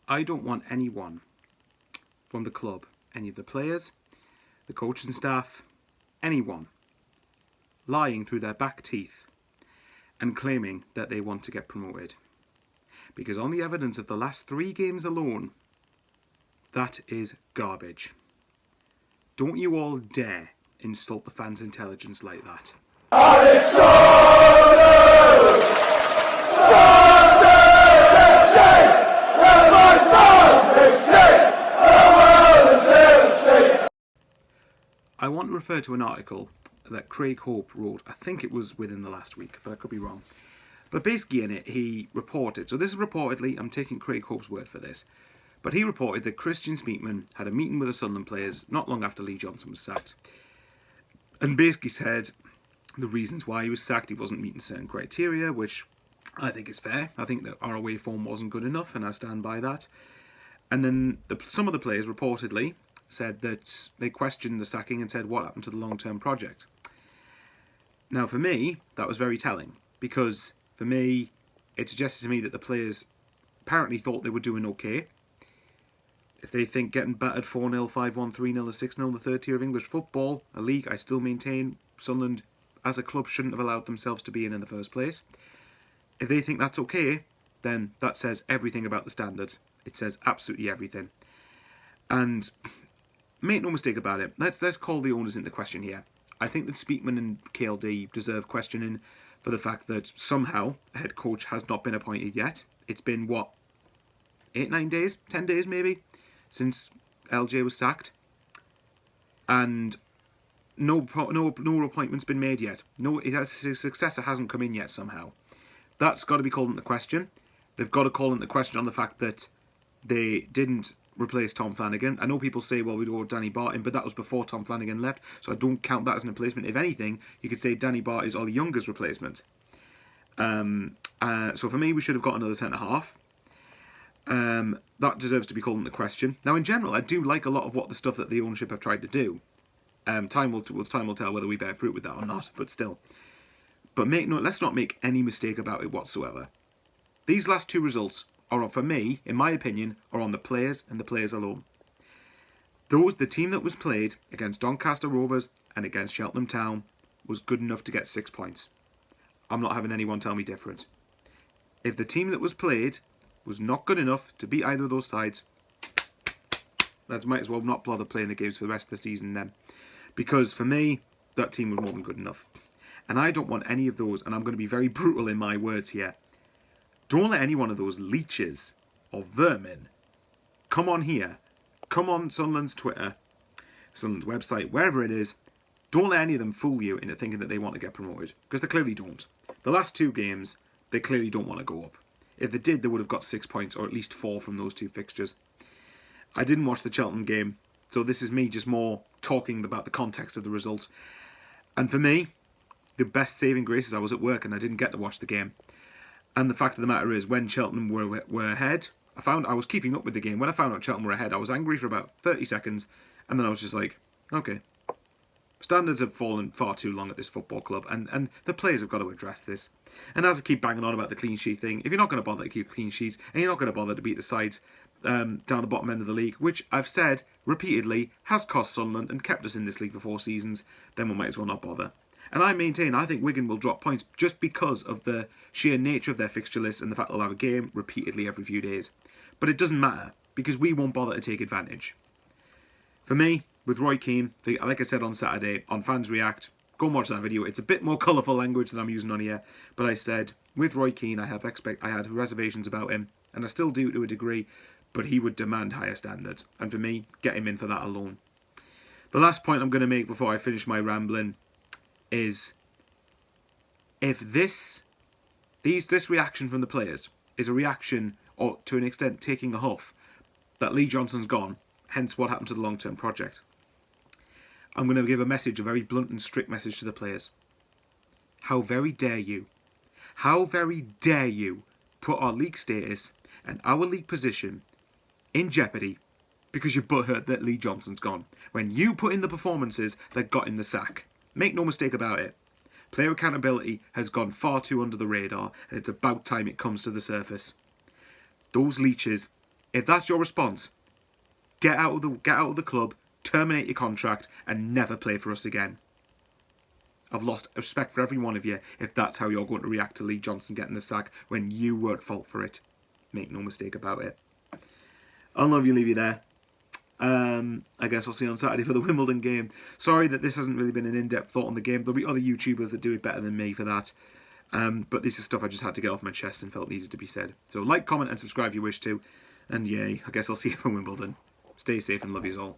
I don't want anyone from the club, any of the players, the coaching staff, anyone, lying through their back teeth and claiming that they want to get promoted. Because on the evidence of the last 3 games alone, that is garbage. Don't you all dare insult the fans' intelligence like that. I want to refer to an article that Craig Hope wrote. I think it was within the last week, but I could be wrong. But basically in it, he reported, so this is reportedly, I'm taking Craig Hope's word for this, but he reported that Christian Speakman had a meeting with the Sunderland players not long after Lee Johnson was sacked, and basically said the reasons why he was sacked, he wasn't meeting certain criteria, which I think is fair. I think that our away form wasn't good enough, and I stand by that. And then some of the players reportedly said that they questioned the sacking and said, what happened to the long-term project? Now, for me, that was very telling, because for me, it suggested to me that the players apparently thought they were doing okay. If they think getting battered 4-0, 5-1, 3-0, or 6-0 in the third tier of English football, a league I still maintain Sunderland as a club shouldn't have allowed themselves to be in the first place. If they think that's okay, then that says everything about the standards. It says absolutely everything. And make no mistake about it, let's call the owners into question here. I think that Speakman and KLD deserve questioning for the fact that somehow a head coach has not been appointed yet. It's been, 8, 9 days? 10 days maybe? Since LJ was sacked. And no appointment's been made yet. His successor hasn't come in yet somehow. That's got to be called into question. They've got to call into question on the fact that they didn't replace Tom Flanagan. I know people say, well, we'd go with Danny Barton, but that was before Tom Flanagan left, so I don't count that as a replacement. If anything, you could say Danny Barton is Ollie Younger's replacement. So for me, we should have got another centre-half. That deserves to be called into question. Now, in general, I do like a lot of what the stuff that the ownership have tried to do. Time will tell whether we bear fruit with that or not, but still. But let's not make any mistake about it whatsoever. These last 2 results are, for me, in my opinion, are on the players and the players alone. The team that was played against Doncaster Rovers and against Cheltenham Town was good enough to get 6 points. I'm not having anyone tell me different. If the team that was played was not good enough to beat either of those sides, that might as well not bother playing the games for the rest of the season then. Because for me, that team was more than good enough. And I don't want any of those, and I'm going to be very brutal in my words here. Don't let any one of those leeches or vermin come on here, come on Sunderland's Twitter, Sunderland's website, wherever it is. Don't let any of them fool you into thinking that they want to get promoted, because they clearly don't. The last 2 games, they clearly don't want to go up. If they did, they would have got 6 points, or at least 4 from those 2 fixtures. I didn't watch the Cheltenham game, so this is me just more talking about the context of the result. And for me, the best saving grace is I was at work and I didn't get to watch the game. And the fact of the matter is, when Cheltenham were ahead, I was keeping up with the game. When I found out Cheltenham were ahead, I was angry for about 30 seconds, and then I was just like, okay. Standards have fallen far too long at this football club, and the players have got to address this. And as I keep banging on about the clean sheet thing, if you're not going to bother to keep clean sheets, and you're not going to bother to beat the sides down the bottom end of the league, which I've said repeatedly has cost Sunderland and kept us in this league for 4 seasons, then we might as well not bother. And I think Wigan will drop points just because of the sheer nature of their fixture list and the fact they'll have a game repeatedly every few days. But it doesn't matter, because we won't bother to take advantage. For me, with Roy Keane, like I said on Saturday, on Fans React, go and watch that video. It's a bit more colourful language than I'm using on here. But I said, with Roy Keane, I had reservations about him, and I still do to a degree, but he would demand higher standards. And for me, get him in for that alone. The last point I'm going to make before I finish my rambling is, if this reaction from the players is a reaction, or to an extent taking a huff, that Lee Johnson's gone, hence what happened to the long-term project, I'm going to give a very blunt and strict message to the players. How very dare you put our league status and our league position in jeopardy because you're butthurt that Lee Johnson's gone, when you put in the performances that got him the sack. Make no mistake about it. Player accountability has gone far too under the radar, and it's about time it comes to the surface. Those leeches, If that's your response, get out of the club, terminate your contract, and never play for us again. I've lost respect for every one of you if that's how you're going to react to Lee Johnson getting the sack when you were at fault for it. Make no mistake about it. I'll love you, leave you there. I guess I'll see you on Saturday for the Wimbledon game. Sorry that this hasn't really been an in-depth thought on the game. There'll be other YouTubers that do it better than me for that. But this is stuff I just had to get off my chest and felt needed to be said. So like, comment and subscribe if you wish to. And yay, I guess I'll see you for Wimbledon. Stay safe and love yous all.